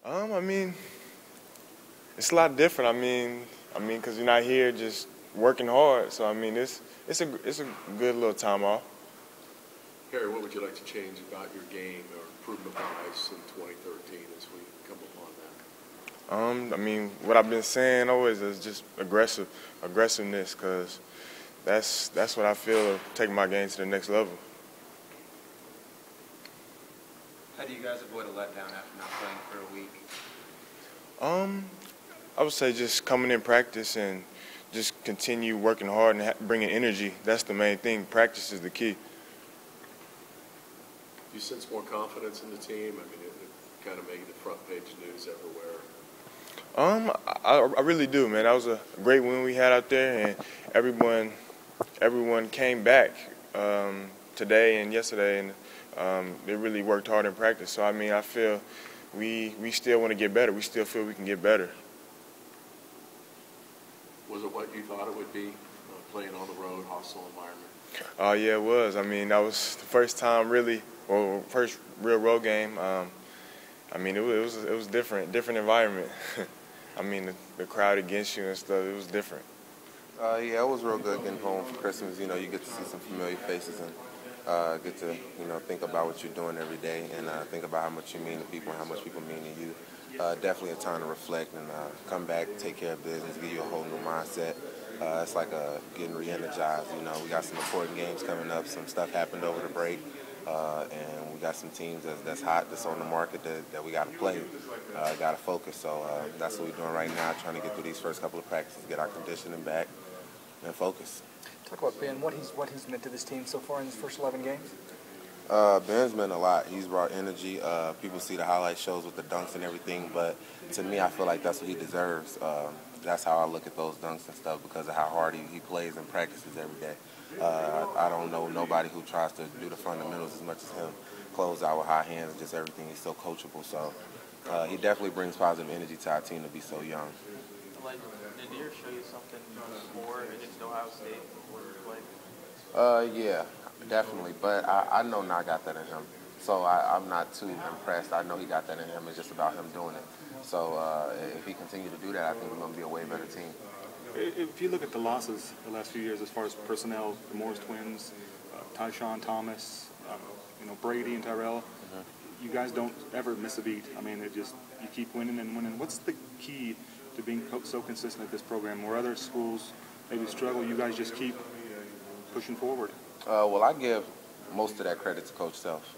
I mean, it's a lot different. Because you're not here just working hard. So I mean, it's a good little time off. Harry, what would you like to change about your game or improvement wise in 2013 as we come upon that? I mean, what I've been saying always is just aggressiveness, because that's what I feel will take my game to the next level. How do you guys avoid a letdown after not playing for a week? I would say just coming in practice and just continue working hard and bringing energy. That's the main thing. Practice is the key. Do you sense more confidence in the team? I mean, it kind of made the front page news everywhere. I really do, man. That was a great win we had out there, and everyone came back today and yesterday, and they really worked hard in practice. So I mean, I feel we still want to get better. We still feel we can get better. Was it what you thought it would be, playing on the road, hostile environment? Yeah, it was. I mean, that was the first time first real road game. I mean, it was different environment. I mean, the crowd against you and stuff, it was different. Yeah, it was real good getting home for Christmas. You know, you get to see some familiar faces and get to, think about what you're doing every day and think about how much you mean to people and how much people mean to you. Definitely a time to reflect and come back, take care of business, give you a whole new mindset. It's like getting re-energized. We got some important games coming up. Some stuff happened over the break, and we got some teams that's hot, that's on the market that we got to play, got to focus. So that's what we're doing right now, trying to get through these first couple of practices, get our conditioning back, and focus. Talk about Ben. What he's meant to this team so far in his first 11 games. Ben's meant a lot. He's brought energy. People see the highlight shows with the dunks and everything, but to me, I feel like that's what he deserves. That's how I look at those dunks and stuff, because of how hard he plays and practices every day. I don't know nobody who tries to do the fundamentals as much as him, close out with high hands and just everything. He's so coachable. So he definitely brings positive energy to our team to be so young. Did Nadir show you something more against Ohio State before you played? Yeah, definitely. But I know I got that in him. So I'm not too impressed. I know he got that in him. It's just about him doing it. So if he continues to do that, I think we're going to be a way better team. If you look at the losses the last few years as far as personnel, the Morris twins, Tyshawn Thomas, Brady and Tyrell, you guys don't ever miss a beat. I mean, you keep winning and winning. What's the key to being so consistent at this program? Where other schools maybe struggle, you guys just keep pushing forward? Well, I give most of that credit to Coach Self.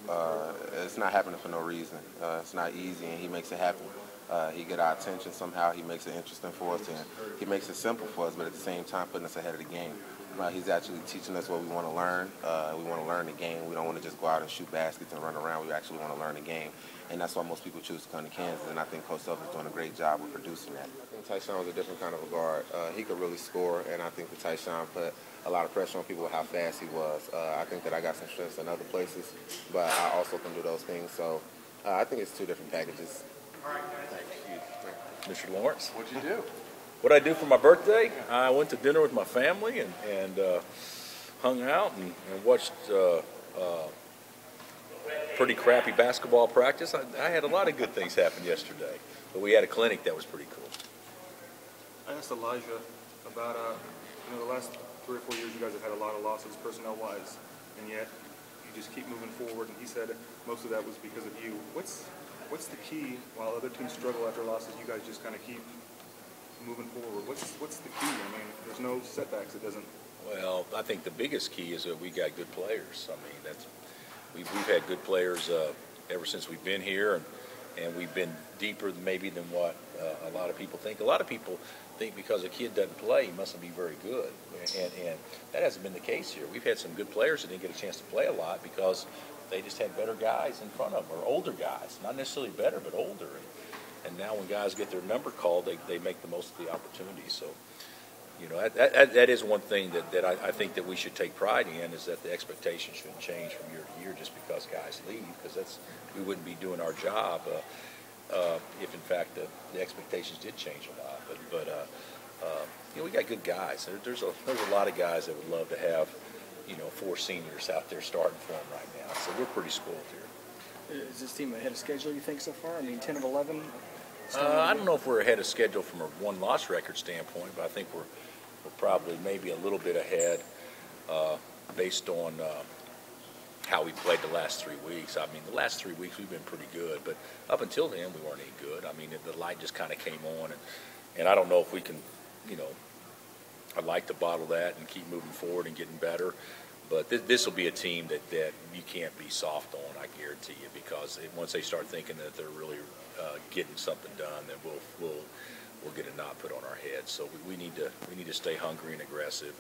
It's not happening for no reason. It's not easy, and he makes it happen. He get our attention somehow. He makes it interesting for us, and he makes it simple for us, but at the same time putting us ahead of the game. He's actually teaching us what we want to learn. We want to learn the game. We don't want to just go out and shoot baskets and run around. We actually want to learn the game, and that's why most people choose to come to Kansas, and I think Coach Self is doing a great job of producing that. I think Tyshawn was a different kind of a guard. He could really score, and I think that Tyshawn put a lot of pressure on people with how fast he was. I think that I got some strengths in other places, but I also can do those things. So I think it's two different packages. Mr. Lawrence. What'd you do? What I do for my birthday? I went to dinner with my family and hung out and watched pretty crappy basketball practice. I had a lot of good things happen yesterday, but we had a clinic that was pretty cool. I asked Elijah about the last 3 or 4 years you guys have had a lot of losses personnel-wise, and yet you just keep moving forward, and he said most of that was because of you. What's the key while other teams struggle after losses? You guys just kind of keep moving forward. What's the key? I mean, there's no setbacks. It doesn't. Well, I think the biggest key is that we got good players. I mean, we've had good players ever since we've been here, and we've been deeper maybe than what a lot of people think. A lot of people think because a kid doesn't play, he mustn't be very good, and that hasn't been the case here. We've had some good players that didn't get a chance to play a lot because they just had better guys in front of them, or older guys, not necessarily better, but older. And now when guys get their number called, they make the most of the opportunity. So, that is one thing that I think that we should take pride in, is that the expectations shouldn't change from year to year just because guys leave, because we wouldn't be doing our job if, in fact, the expectations did change a lot. But we got good guys. There's a lot of guys that would love to have 4 seniors out there starting for them right now. So we're pretty spoiled here. Is this team ahead of schedule, you think, so far? I mean, 10 of 11? I don't know if we're ahead of schedule from a one-loss record standpoint, but I think we're probably maybe a little bit ahead based on how we played the last 3 weeks. I mean, the last 3 weeks we've been pretty good, but up until then we weren't any good. I mean, the light just kind of came on, and I don't know if we can, I'd like to bottle that and keep moving forward and getting better. But this will be a team that you can't be soft on, I guarantee you, because once they start thinking that they're really getting something done, then we'll get a knot put on our heads. So we need to stay hungry and aggressive,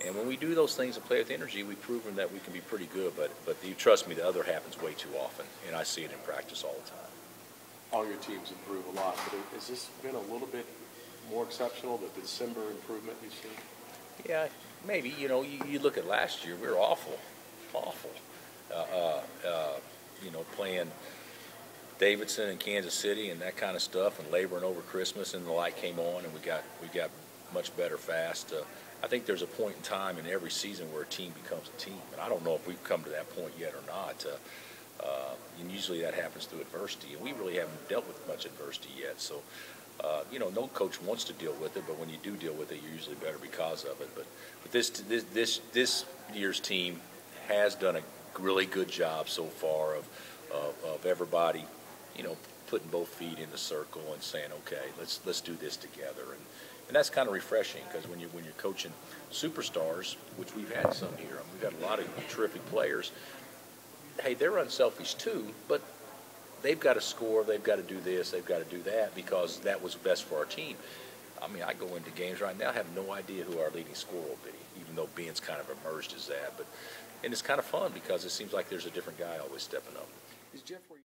and when we do those things and play with energy, we've proven that we can be pretty good. But you trust me, the other happens way too often, and I see it in practice all the time. All your teams improve a lot, but has this been a little bit more exceptional, the December improvement you've seen? Yeah, maybe. You look at last year, we were awful. Playing Davidson and Kansas City and that kind of stuff, and laboring over Christmas, and the light came on, and we got much better fast. I think there's a point in time in every season where a team becomes a team, and I don't know if we've come to that point yet or not. And usually that happens through adversity, and we really haven't dealt with much adversity yet. So, no coach wants to deal with it, but when you do deal with it, you're usually better because of it. But this year's team has done a really good job so far of everybody, putting both feet in the circle and saying, okay, let's do this together. And that's kind of refreshing, because when you're coaching superstars, which we've had some here, and we've got a lot of terrific players. Hey, they're unselfish too, but they've got to score, they've got to do this, they've got to do that, because that was best for our team. I mean, I go into games right now, have no idea who our leading scorer will be, even though Ben's kind of emerged as that. And it's kind of fun, because it seems like there's a different guy always stepping up. Is Jeff where